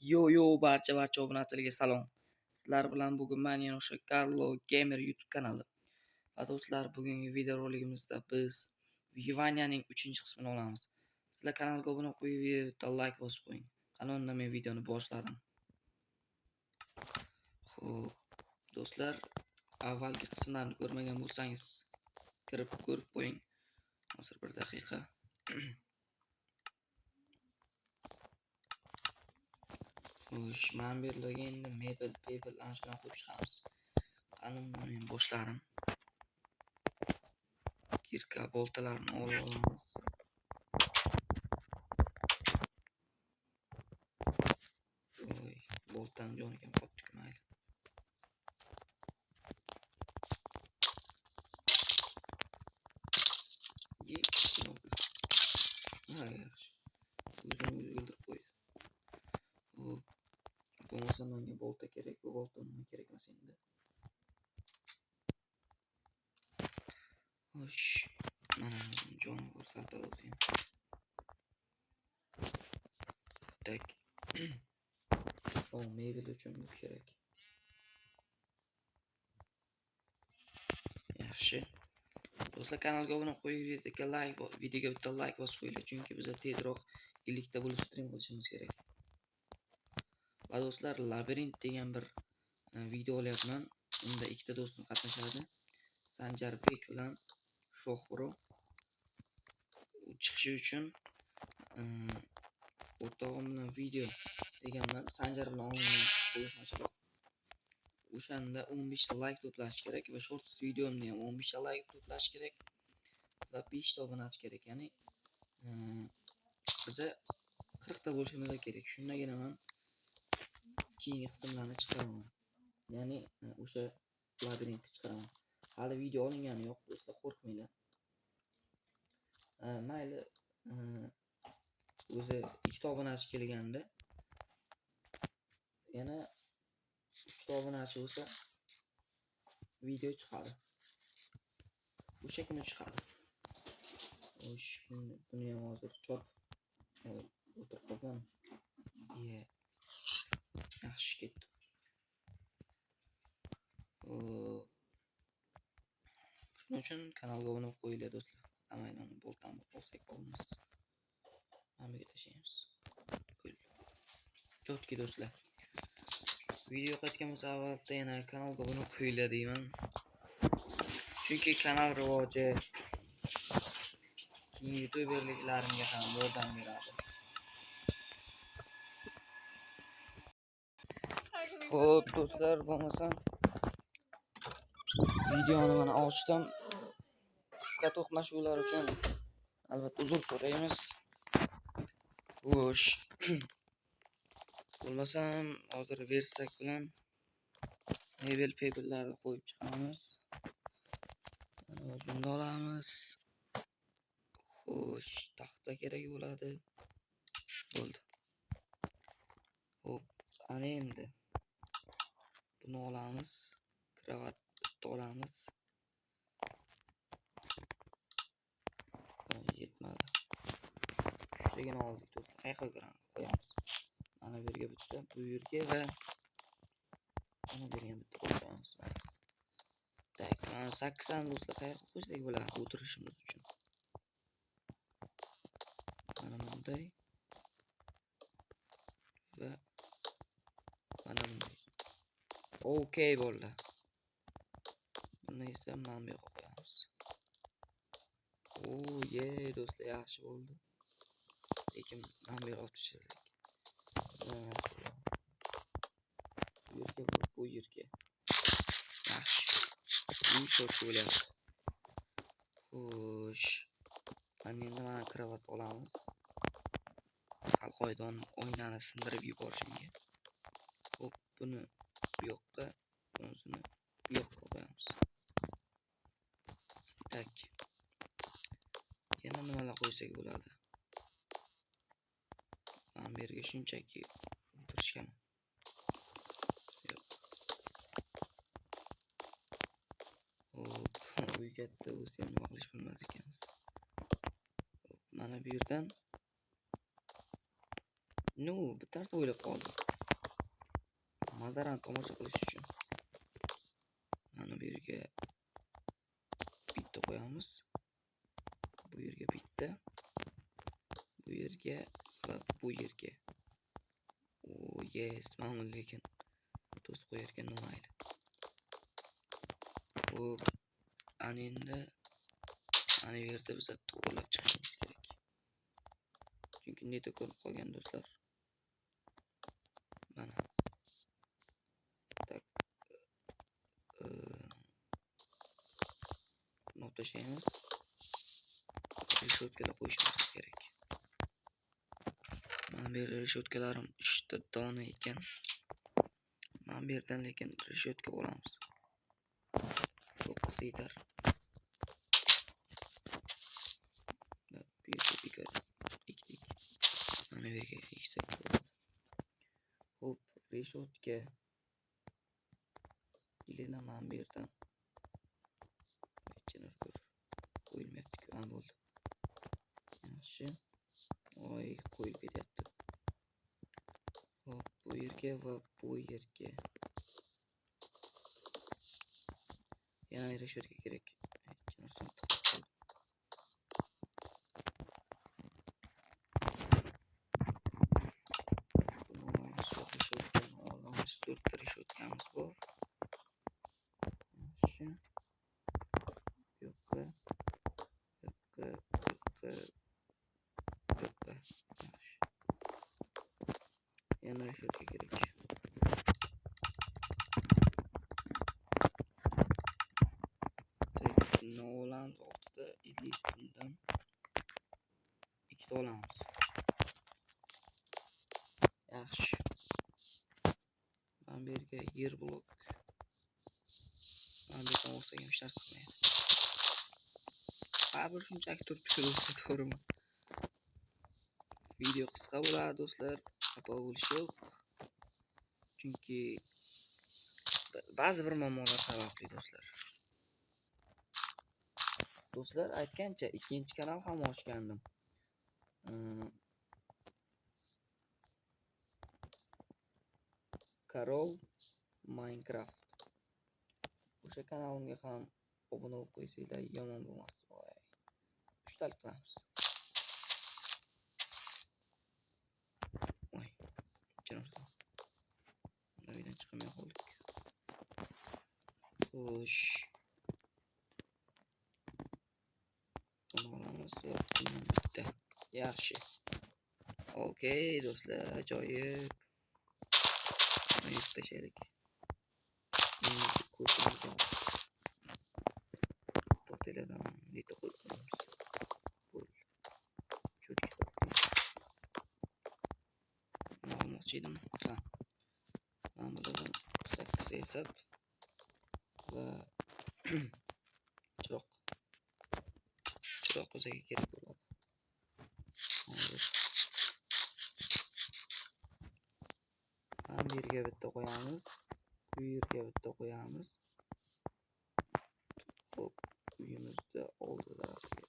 Yo barcha obunachilarga salom. Sizlar bilan bugun men yana o'sha Carlo Gamer YouTube kanali. Va do'stlar, bugungi videorolikimizda biz Vivaniyaning 3-qismini olamiz. Sizlar kanalga obuna qo'yib, videoga like bosib qo'ying. Qani unda men videoni boshladim. Xo'p, do'stlar, avvalgi qismlarni ko'rmagan bo'lsangiz, kirib ko'rib qo'ying. Hozir bir daqiqa. Xo'sh, men berilgan endi mebel anchadan qo'yib chiqamiz. Qani unda men boshladim. Kirka boltalarni olamiz. Oy, boltam joniga qotdik mayli. Yaxshi. O'zini o'ldirib qo'ydi. Hop. Bo'lmasa menga bolta kerak, bu bolta menga kerak emas endi. Xo'sh, mana joni ko'rsatib o'zim. Tak. O, mebel uchun bu kerak. Yaxshi. Do'stlar, kanalga obuna qo'yib, videoga bitta like bosib qo'yinglar, chunki biz tezroq 50 ta bo'lib stream qilishimiz kerak. Va do'stlar, labirint degan bir video olyapman. Unda ikkita do'stim qatnashadi. Sanjarbek bilan Shohbro. U chiqishi uchun o'rtog'im bilan video deganman. Sanjar bilan onlayn qo'shmachilik. O'shanda 15 ta like to'plash kerak va shorts videomda ham 15 ta like to'plash kerak va 5 ta obunachi kerak. Ya'ni biza 40 ta bo'lishimiz kerak. Shundagina men keyingi qismlarni chiqaraman. Ya'ni o'sha labirintni chiqaraman. Hali video olingani yo'q, do'stlar, qo'rqmanglar. Mayli, o'zi 2 ta obunachi kelganda yana 3 ta obunachi bo'lsa video chiqadi. O'sha kuni chiqadi. Xo'sh, buni ham hozir chop o'tirib qolgan. Yaxshi ketdi. Shuning uchun kanalga obuna bo'lib qo'yinglar do'stlar. Amaydan boltam bo'lsak bo'lmas. Mana bu tashlaymiz. Jotki do'stlar. Video qaytgan bo'lsa avvalda yana kanalga obuna qo'yinglar deyman. Chunki kanal rivoji YouTuberliklarimga ham yordam beradi. Xo'p do'stlar, bo'lmasam videoni mana ochdim. Qisqa to'qnashuvlar uchun albatta uzr so'raymiz. Xo'sh. Bo'lmasam hozir versak bilan mebellarni qo'yib chiqamiz. Mana buni olamiz. Xo'sh, taxta kerak bo'ladi. Bo'ldi. Xo'p, ana endi buni olamiz. Kravat olamiz. Yetmadi. Shugina oldik do'stlar. Qayerga qo'yamiz? Mana bu yerga bitta, bu yerga va mana bu yerga bitta qo'yamiz. Tak, mana 8 ta do'stlar qayerga qo'ysak bo'ladi o'tirishimiz uchun. Mana bunday va mana bunday. Okey bo'ldi. Buni esa mana bu yoqqa qo'yamiz. Do'stlar, yaxshi bo'ldi. Lekin mana bu yoqqa tushirdik. Bu yerga. Yaxshi. Bu to'g'ri bo'lyapti. Xo'sh. Endi mana kravat olamiz. Qalqoydon oynani sindirib yuborishimga. Xo'p, buni bu yoqqa, bunisini bu yoqqa qo'yamiz. Tak. Yana nimalar qo'ysak bo'ladi? Men bu yerga shunchaki o'tirishgan. Uy katta bo'lsa ham nima qilish bilmas ekanmiz. Mana bu yerdan bitta narsa o'ylab qoldim. manzarani tomosha qilish uchun mana bu yerga bitta qo'yamiz. Bu yerga bitta, bu yerga va bu yerga. Oh yes, mana lekin to's qo'yarkan nomayli. Hop, ana endi mana bu yerda biz to'g'rilab chiqishimiz kerak. Chunki neta ko'rib qolgan do'stlar. Mana. Tak. Nima tashlaymiz? Reshotkalar qo'yishimiz kerak. Mana bu yerda reshotkalarim 3 ta dona ekan. Mana bu yerdan lekin reshotka olamiz. 9 yetar. Bu yerga bekor ekdik. Mana bu yerga eksak bo'ladi. Hop, reshotka. Ilina mana bu yerdan. Ichini ko'r. Qo'yilmayapti-ku, ham bo'ldi. Yaxshi. Oy, qo'yib ketyapti. Hop, bu yerga va bu yerga. Yana reshotka kerak. Reshotkamiz bor. Yaxshi. Yo'qqa. Yaxshi. Yana reshotka kerak. Olamiz 6 ta 50 bundan 2 ta olamiz. Yaxshi. Mana bu yerga yer blok. Mana bu yerdan olsak ham hech narsa qilmaydi. Baribir shunchaki turibdi do'stlar, to'g'rimi? Video qisqa bo'ladi do'stlar, xafa bo'lish yo'q. Chunki ba'zi bir muammolar sababli do'stlar. Do'stlar aytgancha ikkinchi kanal ham ochgandim. Karol Minecraft. O'sha kanalimga ham obuna bo'lib qo'ysanglar yomon bo'lmas. Voy. 3 talik qilamiz. Voy. Janob. Bundan chiqmay qoldik. Xo'sh. Buni olamiz va buni bitta. Yaxshi. Okey do'stlar, ajoyib. Buni tashlaylik. To'xtalardan neta qo'yamiz. Bo'ldi. Cho'tki to'xtaydi. Nima olmoqchi edim? Ha. Mana bulardan 8 yasab va chiroq o'ziga kerak bo'ladi. Mana bu yerga bitta qo'yamiz. Bu yerga bitta qo'yamiz. Xo'p, uyimizda oldi tarafga.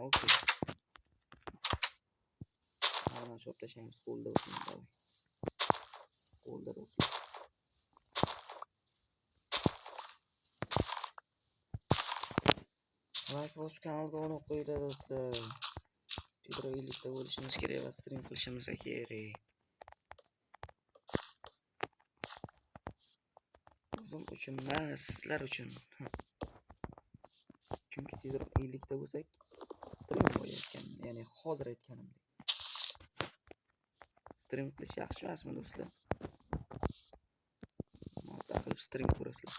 Okey. Mana cho'plashamiz qo'lda o'sin. Qo'lda o'sin. Like bosib kanalga obuna qo'yinglar do'stlar. Tezroq 50 ta bo'lishimiz kerak va stream qilishimiz kerak. O'zim uchun emas, sizlar uchun. Chunki tezroq 50 ta bo'lsak, stream qo'yayotgan, ya'ni hozir aytganimdek. Stream qilish yaxshi emasmi do'stlar? Mazza qilib stream ko'rasizlar.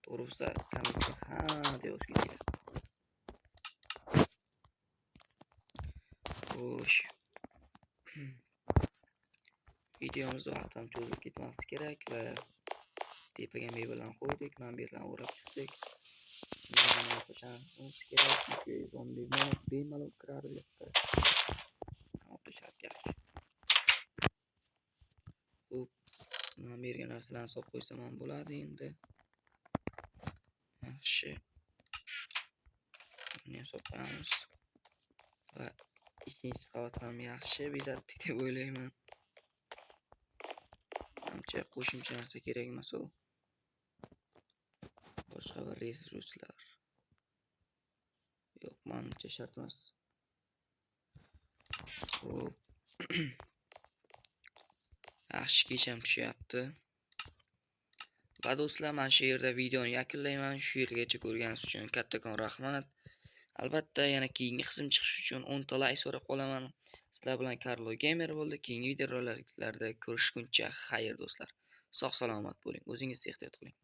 To'g'ri bo'lsa, kommentga ha deb yozib ketinglar. Xo'sh. Videomiz vaqtdan cho'zib ketmaslik kerak va tepaga mebellarni qo'ydik, mana bu yerlarni o'rab chiqdik. Buni qo'shamiz kerak chunki zombi bemalol kiradi bu yoqqa. Yaxshi. Xo'p, mana bu yerga narsalarni solib qo'ysam ham bo'ladi endi. Yaxshi. Buni ham hisoblaymiz. Va ikkinchi qavat ham yaxshi bezatdik deb o'ylayman. Ancha qo'shimcha narsa kerak emas u. Boshqa bir resurslar. Yo'q, menimcha shart emas. Xo'p. Yaxshi kecham tushyapti. Va do'stlar, men shu yerda videoni yakunlayman. Shu yergacha ko'rganingiz uchun kattakon rahmat. Albatta, yana keyingi qism chiqish uchun 10 ta like so'rab qolaman. Sizlar bilan Carlo Gamer bo'ldi. Keyingi videolarda ko'rishguncha xayr do'stlar. Sog' salomat bo'ling. O'zingizga ehtiyot qiling.